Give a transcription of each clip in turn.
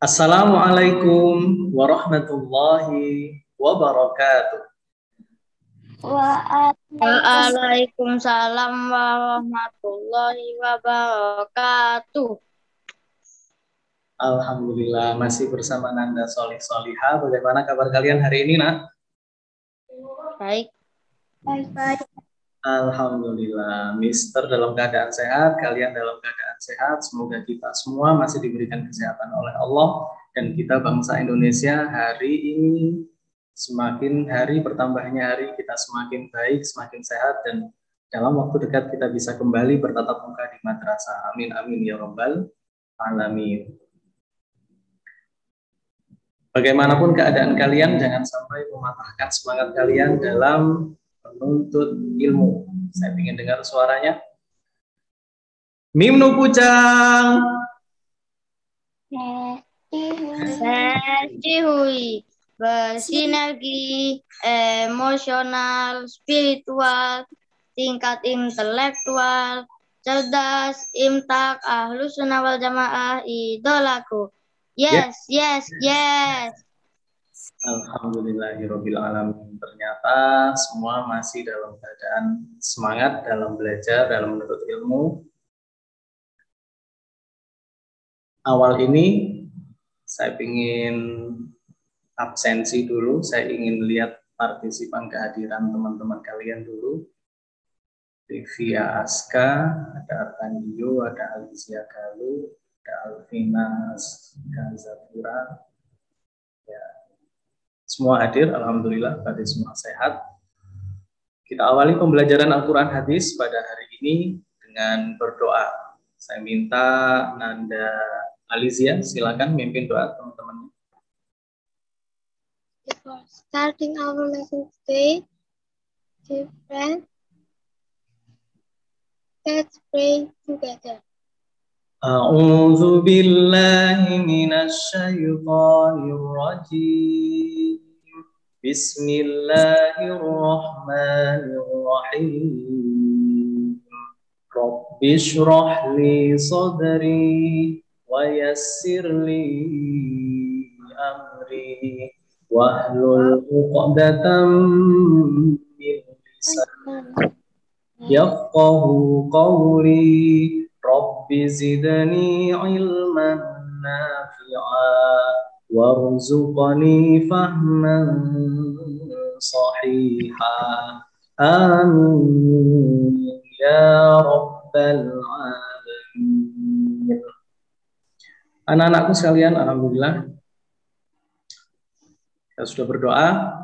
Assalamualaikum warahmatullahi wabarakatuh. Waalaikumsalam warahmatullahi wabarakatuh. Alhamdulillah masih bersama Nanda Solih Soliha. Bagaimana kabar kalian hari ini, Nak? Baik. Alhamdulillah, Mister dalam keadaan sehat, kalian dalam keadaan sehat. Semoga kita semua masih diberikan kesehatan oleh Allah dan kita bangsa Indonesia hari ini semakin hari bertambahnya hari kita semakin baik, semakin sehat dan dalam waktu dekat kita bisa kembali bertatap muka di madrasah. Amin amin ya rabbal alamin. Bagaimanapun keadaan kalian, jangan sampai mematahkan semangat kalian dalam menuntut ilmu. Saya ingin dengar suaranya. Mim nu kucang. Hui, bersinergi emosional, spiritual, tingkat intelektual, cerdas, imtak, ahlus sunnah wal jamaah, idolaku. Yes. Alhamdulillahirabbil alamin. Ternyata semua masih dalam keadaan semangat dalam belajar, dalam menuntut ilmu. Awal ini saya ingin absensi dulu, saya ingin lihat partisipan kehadiran teman-teman kalian dulu. Via Aska, ada Artandio, ada Alicia Galuh, ada Alvina Gazafira. Ya, semua hadir, alhamdulillah, pada semua sehat. Kita awali pembelajaran Al-Quran Hadis pada hari ini dengan berdoa. Saya minta Nanda Alicia, silakan mimpin doa teman-teman. Before starting our lesson today, dear friends, let's pray together. A'udzu billahi minasy syaithanir rajim. Bismillahirrahmanirrahim. Rabbi shrah li sadri wa yassir li amri wahlul 'uqdatam min lisani yafqahu qawli. Rabbi zidni ilman nafi'a warzuqni fahman sahiha. Amin ya rabbal alamin. Anak-anakku sekalian, alhamdulillah kita sudah berdoa.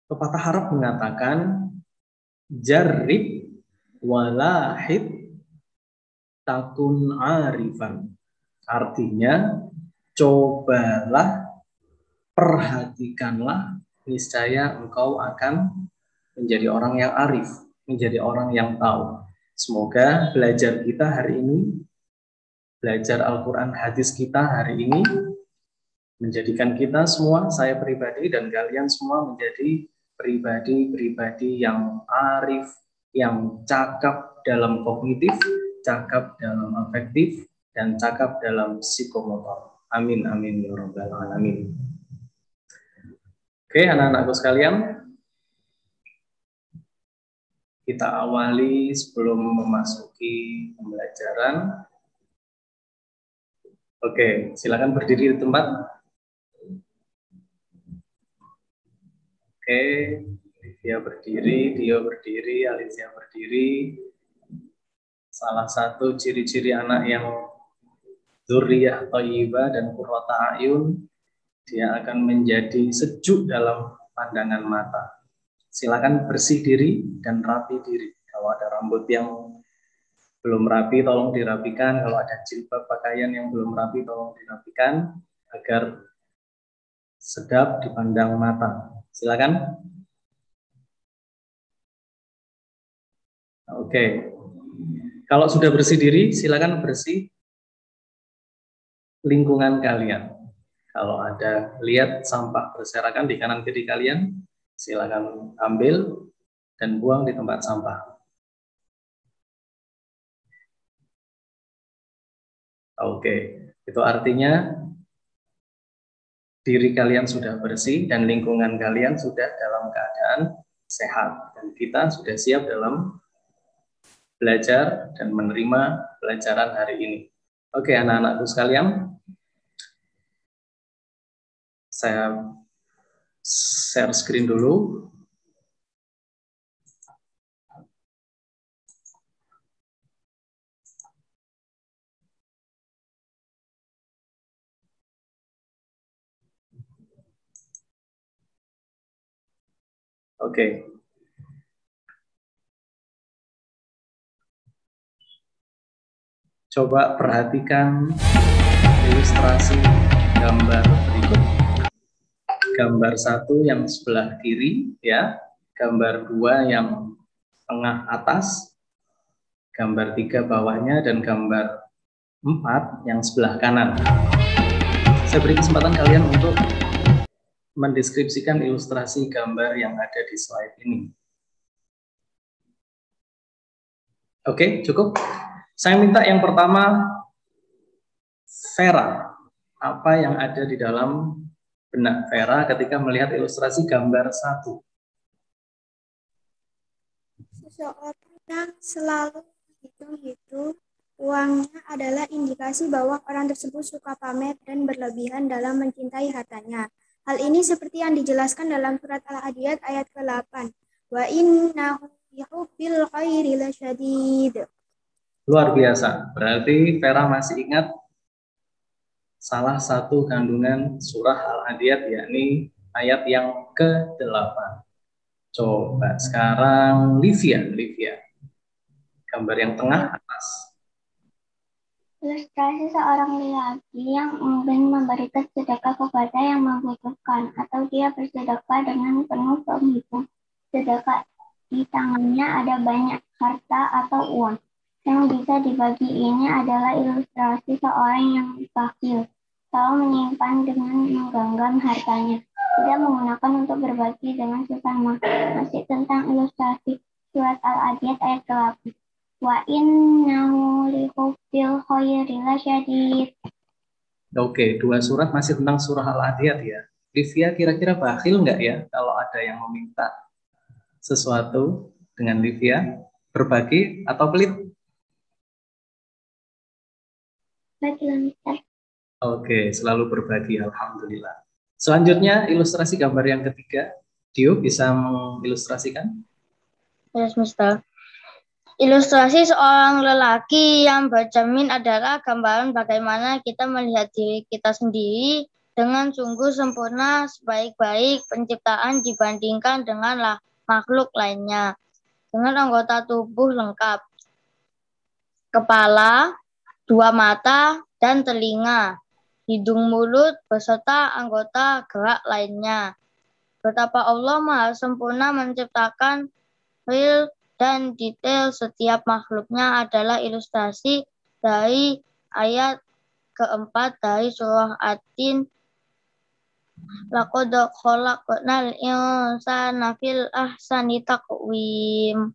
Pepatah Arab mengatakan jarrib walahid takun arifan. Artinya cobalah, perhatikanlah, niscaya engkau akan menjadi orang yang arif, menjadi orang yang tahu. Semoga belajar kita hari ini, belajar Al-Quran hadis kita hari ini menjadikan kita semua, saya pribadi dan kalian semua menjadi pribadi-pribadi yang arif, yang cakap dalam kognitif, cakap dalam afektif, dan cakap dalam psikomotor. Amin, amin, ya rabbal alamin. Oke, anak-anakku sekalian, kita awali sebelum memasuki pembelajaran. Oke, silakan berdiri di tempat. Oke, dia berdiri, Alicia berdiri. Salah satu ciri-ciri anak yang dzurriyyah thayyibah dan qurrata a'yun, dia akan menjadi sejuk dalam pandangan mata. Silakan bersih diri dan rapi diri. Kalau ada rambut yang belum rapi, tolong dirapikan. Kalau ada jilbab pakaian yang belum rapi, tolong dirapikan agar sedap dipandang mata. Silakan. Oke. Kalau sudah bersih diri, silakan bersih lingkungan kalian. Kalau ada lihat sampah berserakan di kanan kiri kalian, silakan ambil dan buang di tempat sampah. Oke, itu artinya diri kalian sudah bersih dan lingkungan kalian sudah dalam keadaan sehat. Dan kita sudah siap dalam belajar dan menerima pelajaran hari ini. Oke, anak-anakku sekalian, saya share screen dulu. Oke. Coba perhatikan ilustrasi gambar berikut. Gambar 1 yang sebelah kiri, ya. Gambar 2 yang tengah atas. Gambar 3 bawahnya, dan gambar 4 yang sebelah kanan. Saya beri kesempatan kalian untuk mendeskripsikan ilustrasi gambar yang ada di slide ini. Oke, cukup. Saya minta yang pertama, Vera. Apa yang ada di dalam benak Vera ketika melihat ilustrasi gambar 1? Seseorang selalu hitung-hitung uangnya adalah indikasi bahwa orang tersebut suka pamer dan berlebihan dalam mencintai hartanya. Hal ini seperti yang dijelaskan dalam surat Al-Adiyat ayat ke-8. Wa innahu lihubbil khairi lasyadid. Luar biasa. Berarti Vera masih ingat salah satu kandungan surah Al-Adiyat, yakni ayat yang ke-8. Coba sekarang Livia. Gambar yang tengah atas. Ilustrasi seorang lelaki yang ingin memberikan sedekah kepada yang membutuhkan, atau dia bersedekah dengan penuh penghitung. Sedekah di tangannya ada banyak harta atau uang. Yang bisa dibagi ini adalah ilustrasi seorang yang bakhil, selalu menyimpan dengan menggenggam hartanya, tidak menggunakan untuk berbagi dengan sesama. Masih tentang ilustrasi surat Al-Adiyat ayat ke-8. Wa innahu lihubbil khairi lasyadid. Oke, 2 surat masih tentang surah Al-Adiyat ya. Livia, kira-kira bakhil nggak ya kalau ada yang meminta sesuatu dengan Livia? Berbagi atau pelit? Oke, selalu berbagi, alhamdulillah. Selanjutnya, ilustrasi gambar yang ketiga. Dio bisa mengilustrasikan? Yes, Mister. Ilustrasi seorang lelaki yang bercermin adalah gambaran bagaimana kita melihat diri kita sendiri dengan sungguh sempurna, sebaik-baik penciptaan dibandingkan dengan makhluk lainnya. Dengan anggota tubuh lengkap, kepala, 2 mata, dan telinga, hidung, mulut, beserta anggota gerak lainnya. Betapa Allah Maha Sempurna menciptakan real dan detail setiap makhluknya adalah ilustrasi dari ayat ke-4 dari surah At-Tin. Laqad khalaqnal insana fil ahsani taqwim.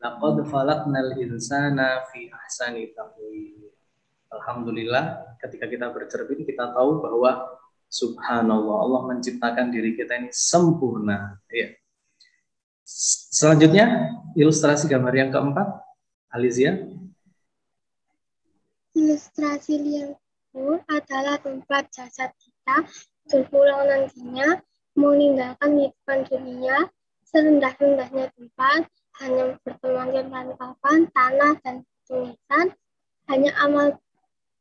Laqad khalaqnal insana fi ahsani taqwim. Alhamdulillah, ketika kita bercermin kita tahu bahwa subhanallah, Allah menciptakan diri kita ini sempurna. Ya. Selanjutnya, ilustrasi gambar yang ke-4, Alizia. Ilustrasi liangkung adalah tempat jasad kita terpulang nantinya, meninggalkan kehidupan dunia, serendah-rendahnya tempat, hanya bertemankan papan, tanah, dan tulisan, hanya amal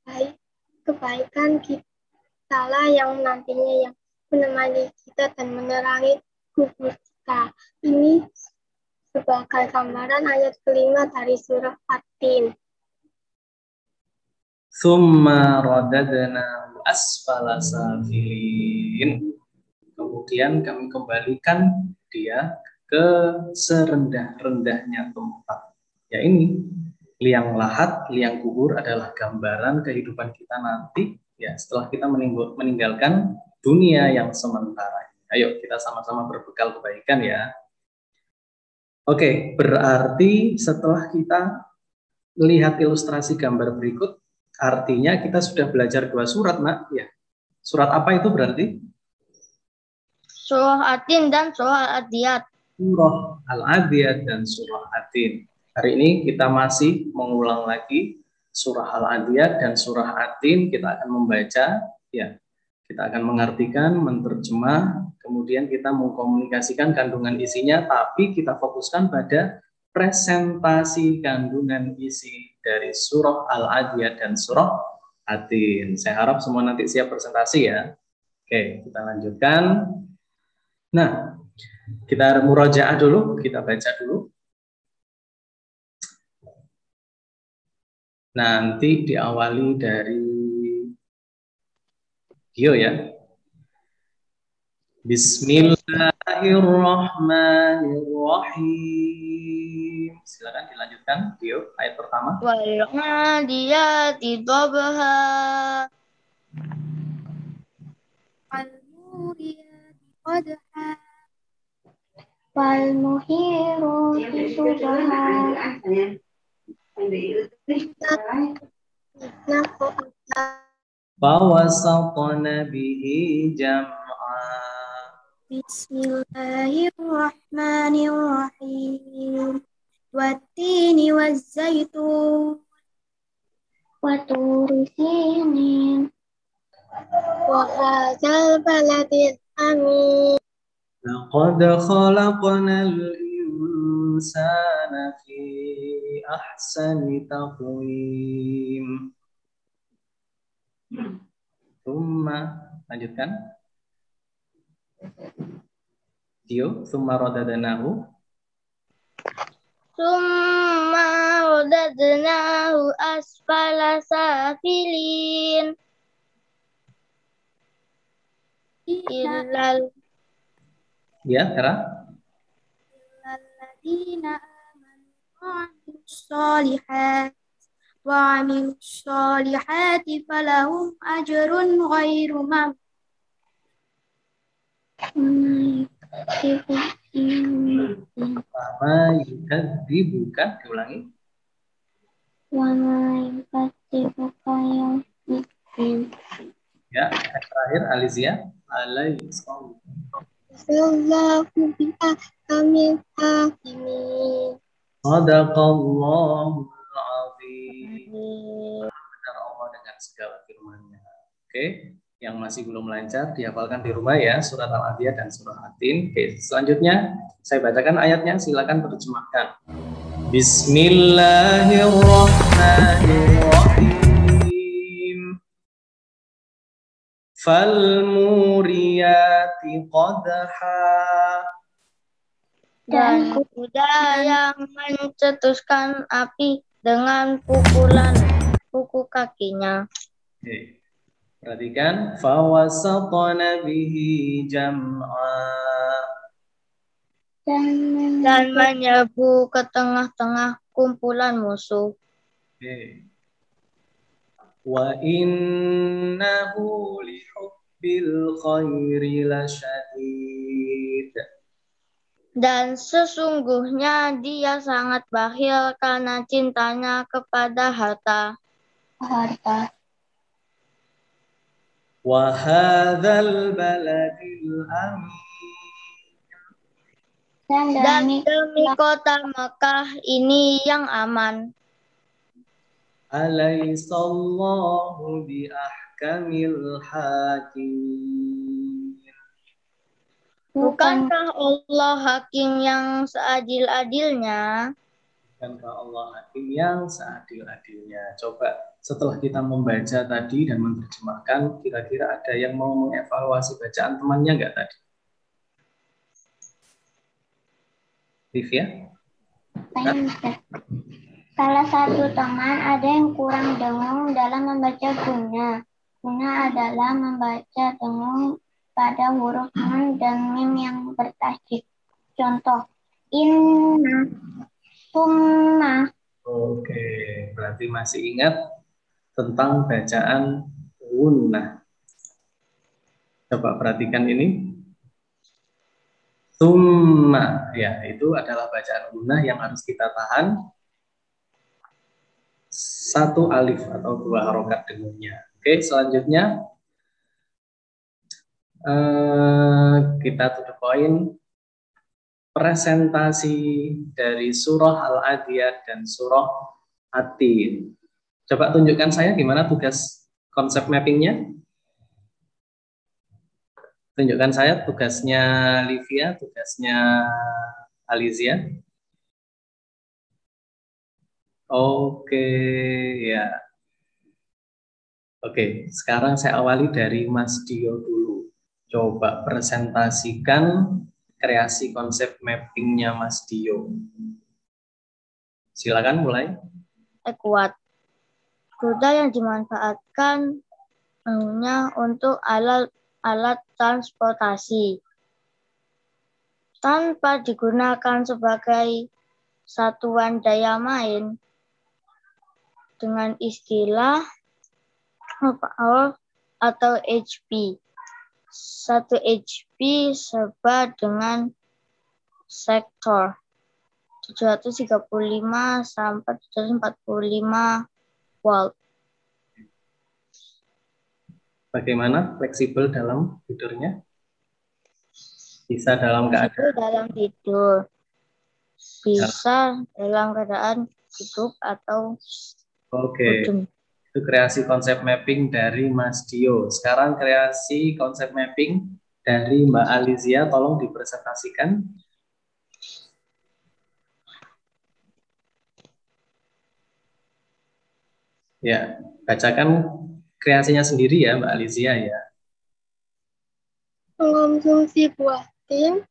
baik, kebaikan kita lah yang nantinya yang menemani kita dan menerangi kubur kita. Ini sebagai gambaran ayat ke-5 dari surah At-Tin. Tsumma radadna asfala safilin. Kemudian kami kembalikan dia ke serendah-rendahnya tempat. Ya ini, liang lahat, liang kubur adalah gambaran kehidupan kita nanti ya setelah kita meninggalkan dunia yang sementara. Ayo kita sama-sama berbekal kebaikan ya. Oke, berarti setelah kita lihat ilustrasi gambar berikut, artinya kita sudah belajar 2 surat, Nak. Ya. Surat apa itu berarti? Surah Atin dan surah Al-Adiyat. Surah Al-Adiyat dan surah Atin. Hari ini kita masih mengulang lagi surah Al-Adiyat dan surah Atin. Kita akan membaca, ya, kita akan mengartikan, menerjemah, kemudian kita mengkomunikasikan kandungan isinya, tapi kita fokuskan pada presentasi kandungan isi dari surah Al-Adiyat dan surah Atin. Saya harap semua nanti siap presentasi ya. Oke, kita lanjutkan. Nah, kita murojaah dulu, kita baca dulu. Nanti diawali dari Gio ya. Bismillahirrahmanirrahim. Silakan dilanjutkan, Gio, ayat pertama. Wal 'adiyati dhabha. Al-muriyati qadha. Wal muhirati subha. Fawasatna bihi jam'a. Bismillahirrahmanirrahim. Wattini wazzaitun. Wa turi sinin. Wa hadzal baladil amin. Laqad khalaqnal insana fi ahsani taqwim. Lanjutkan. Dio, summa radadnahu. Summa radadnahu asfala safilin. Illal Ya, Hera. Alladzina amanu wa 'amilus sholihat wa 'amilus sholihati falahum ajrun ghairu mamnun. Wama yukadzibuka, diulangi. Wa ma yukadzibuka yaumiddin. Ya, yang terakhir Alizia. Alaihissalam. sallallahu bi'ahkamil hakimin. Sadaqallahul azim. Benar Allah dengan segala firman-Nya. Oke, yang masih belum lancar dihafalkan di rumah ya, surat Al-Adiyat dan surah Atin. Oke, selanjutnya saya bacakan ayatnya, silakan terjemahkan. Bismillahirrahmanirrahim. Falmuriyati qadha. Dan kuda yang mencetuskan api dengan pukulan kuku kakinya. Oke. Perhatikan, fawasatna bihi jam'a. Dan menyerbu ke tengah-tengah kumpulan musuh. Oke. Wa innahu lihubbil khairi lasyadid. Dan sesungguhnya dia sangat bakhil karena cintanya kepada harta. Wa hadzal baladil amin. Dan demi kota Mekah ini yang aman. Alaihissallahu biahkamil hakim. Bukankah Allah hakim yang seadil-adilnya? Bukankah Allah hakim yang seadil-adilnya? Coba setelah kita membaca tadi dan menerjemahkan, kira-kira ada yang mau mengevaluasi bacaan temannya nggak tadi? Livia? Salah satu teman ada yang kurang dengung dalam membaca guna. Guna adalah membaca dengung pada huruf nun dan mim yang bertasydid. Contoh, inna, summa. Oke, berarti masih ingat tentang bacaan gunnah. Coba perhatikan ini. Summa, ya itu adalah bacaan gunnah yang harus kita tahan. Satu alif atau dua harokat dengungnya. Oke, selanjutnya Kita to the point. Presentasi dari surah Al-Adiyat dan surah At-Tin. Coba tunjukkan saya gimana tugas konsep mappingnya. Tunjukkan saya tugasnya Livia, tugasnya Alizia. Oke, ya. Oke, sekarang saya awali dari Mas Dio dulu. Coba presentasikan kreasi konsep mappingnya Mas Dio. Silakan mulai. Kuat. Kuda yang dimanfaatkan hanya untuk alat transportasi tanpa digunakan sebagai satuan daya main dengan istilah power atau HP. 1 HP serba dengan sektor 735 sampai 745 volt. Bagaimana fleksibel dalam tidurnya? Bisa dalam keadaan dalam tidur. Bisa dalam keadaan hidup atau Oke. Itu kreasi konsep mapping dari Mas Dio. Sekarang kreasi konsep mapping dari Mbak Alizia, tolong dipresentasikan. Ya, bacakan kreasinya sendiri ya Mbak Alizia ya. Mengonsumsi buah tin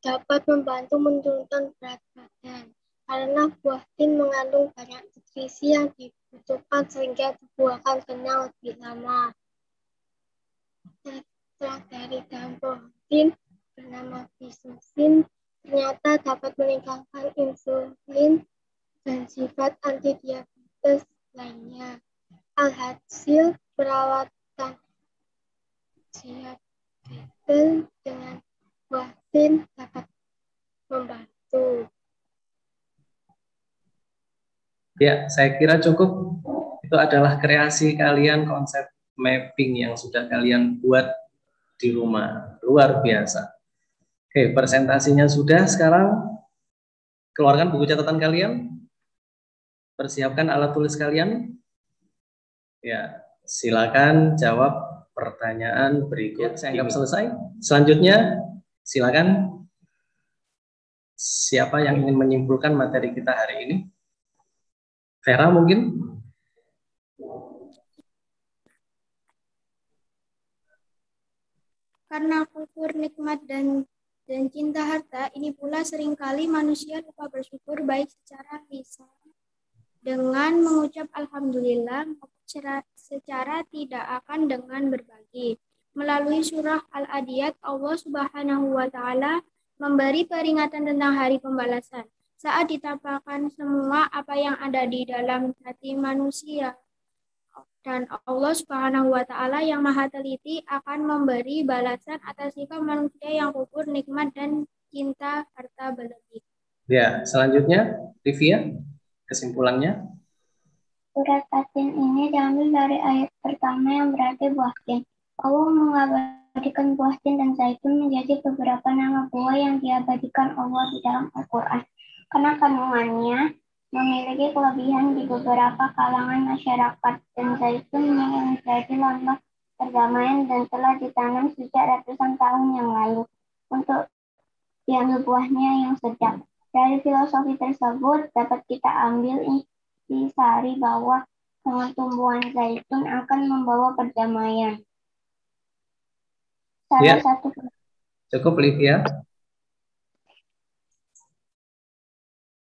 dapat membantu menurunkan berat badan karena buah tin mengandung banyak nutrisi yang dibutuhkan sehingga tubuh akan kenyang lebih lama. Ekstrak dari daun protein bernama bisusin ternyata dapat meningkatkan insulin dan sifat antidiabetes lainnya. Alhasil perawatan diabetes dengan buah tin dapat membantu. Ya, saya kira cukup. Itu adalah kreasi kalian, konsep mapping yang sudah kalian buat di rumah. Luar biasa. Oke, presentasinya sudah. Sekarang keluarkan buku catatan kalian. Persiapkan alat tulis kalian. Ya, silakan jawab pertanyaan berikut. Saya anggap selesai. Selanjutnya, silakan siapa yang ingin menyimpulkan materi kita hari ini? Vera mungkin? Karena kufur nikmat dan cinta harta, ini pula seringkali manusia lupa bersyukur baik secara lisan dengan mengucap alhamdulillah secara tidak akan dengan berbagi. Melalui surah Al-Adiyat, Allah Subhanahu wa Ta'ala memberi peringatan tentang hari pembalasan. Saat ditampakkan semua apa yang ada di dalam hati manusia, dan Allah Subhanahu wa Ta'ala yang maha teliti akan memberi balasan atas sikap manusia yang kufur nikmat dan cinta harta berlebih. Ya, selanjutnya Livia, kesimpulannya. Surat At-Tin ini diambil dari ayat pertama yang berarti buah tin. Allah mengabadikan buah tin dan zaitun menjadi beberapa nama buah yang diabadikan Allah di dalam Al-Quran. Karena kandungannya memiliki kelebihan di beberapa kalangan masyarakat, dan zaitun yang menjadi lambang perdamaian dan telah ditanam sejak ratusan tahun yang lalu untuk diambil buahnya yang sedap. Dari filosofi tersebut dapat kita ambil intisari bahwa dengan tumbuhan zaitun akan membawa perdamaian. Salah satu cukup Livia.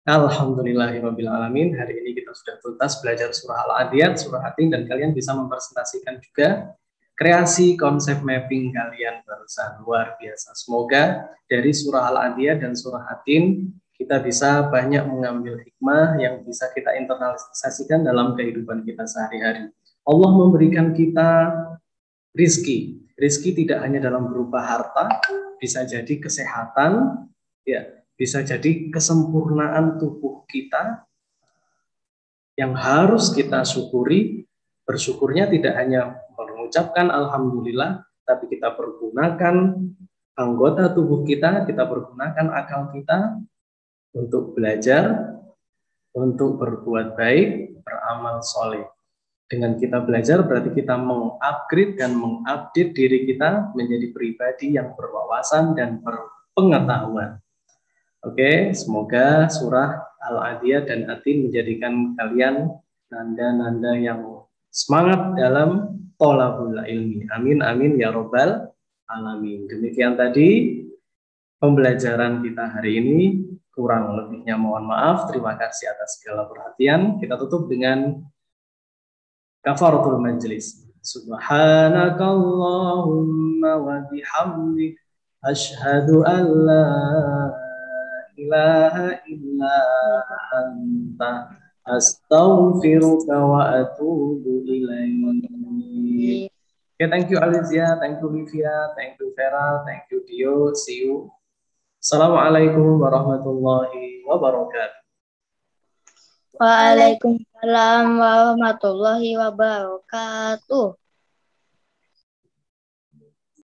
Alhamdulillahirrahmanirrahim. Hari ini kita sudah tuntas belajar surah Al-Adiyat, surah At-Tin, dan kalian bisa mempresentasikan juga kreasi konsep mapping kalian barusan. Luar biasa. Semoga dari surah Al-Adiyat dan surah At-Tin kita bisa banyak mengambil hikmah yang bisa kita internalisasikan dalam kehidupan kita sehari-hari. Allah memberikan kita rizki. Rizki tidak hanya dalam berupa harta, bisa jadi kesehatan, ya, bisa jadi kesempurnaan tubuh kita yang harus kita syukuri. Bersyukurnya tidak hanya mengucapkan alhamdulillah, tapi kita pergunakan anggota tubuh kita pergunakan akal kita untuk belajar, untuk berbuat baik, beramal soleh. Dengan kita belajar berarti kita mengupgrade dan mengupdate diri kita menjadi pribadi yang berwawasan dan berpengetahuan. Oke, semoga surah Al-Adiyat dan Atin menjadikan kalian nanda-nanda yang semangat dalam thalabul ilmi. Amin, amin, ya robbal alamin. Demikian tadi pembelajaran kita hari ini. Kurang lebihnya mohon maaf. Terima kasih atas segala perhatian. Kita tutup dengan kafaratul majlis. Subhanakallahumma wa bihamdik asyhadu an la ilaha illa anta astaghfiruka wa atubu ilaik. Okay, thank you Alicia, thank you Livia, thank you Vera, thank you Dio. See you. Assalamualaikum warahmatullahi wabarakatuh. Waalaikumsalam warahmatullahi wabarakatuh.